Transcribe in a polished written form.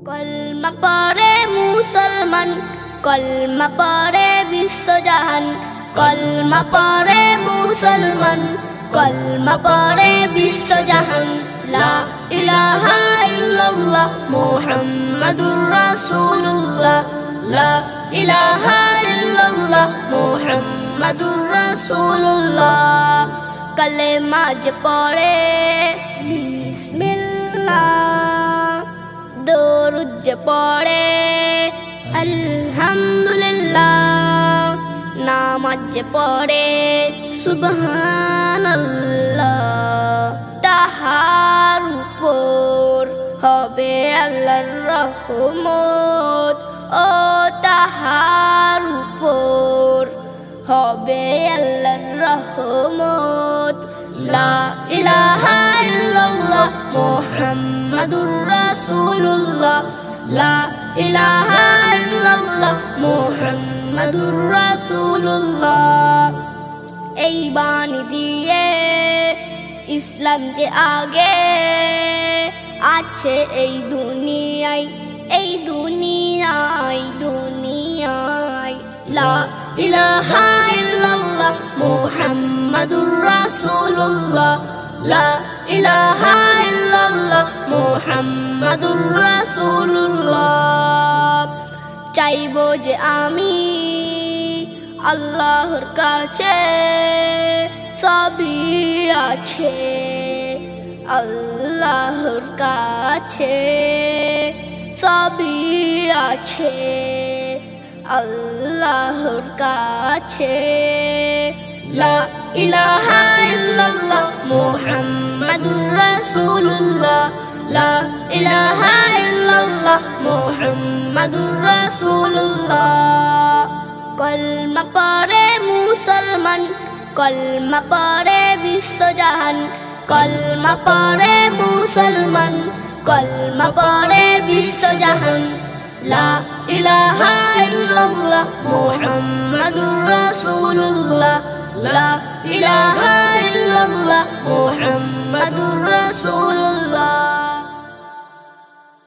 কলমা পড়ে মুসলমান, কলমা পড়ে বিশ্বজাহান। কলমা পড়ে মুসলমান, কলমা পড়ে বিশ্বজাহান। লা ইলাহা ইল্লাল্লাহ মুহাম্মাদুর রাসূলুল্লাহ, লা ইলাহা ইল্লাল্লাহ মুহাম্মাদুর রাসূলুল্লাহ। কলেমা যে পড়ে বিসমিল্লাহ, দরুদ যে পড়ে আলহামদুলিল্লাহ, নামাজ যে পড়ে সুবহানাল্লাহ, তাহার উপর হবে আল্লাহর রহমত। ও তাহার উপর হবে আল্লাহর রহমত। লা ইলাহা ইল্লাল্লাহ মুহাম্মাদুর রাসূলুল্লাহ, লা ইলাহা ইল্লাল্লাহ মুহাম্মাদুর রাসূলুল্লাহ। এই বাণী দিয়ে ইসলাম যে আগে আছে এই দুনিয়ায়, এই দুনিয়ায়, দুনিয়ায়। লা ইলাহা ইল্লাল্লাহ মুহাম্মাদুর রাসূলুল্লাহ, লা ইলাহা ইল্লাল্লাহ মুহাম্মাদুর রাসূলুল্লাহ। চাইবো যে আমি আল্লাহর কাছে সবই আছে, আল্লাহর কাছে সবই আছে, আল্লাহর কাছে। লা ইলাহা ইল্লাল্লাহ মুহাম্মাদুর রাসূলুল্লাহ, লা ইলাহা ইল্লাল্লাহ মুহাম্মাদুর রাসূলুল্লাহ। কলমা পড়ে মুসলমান, কলমা পড়ে বিশ্বজাহান। কলমা পড়ে মুসলমান, কলমা পড়ে বিশ্বজাহান। লা ইলাহা ইল্লাল্লাহ মুহাম্মাদুর রাসূলুল্লাহ, লা ইলাহা ইল্লাল্লাহ মুহাম্মাদুর রাসূলুল্লাহ।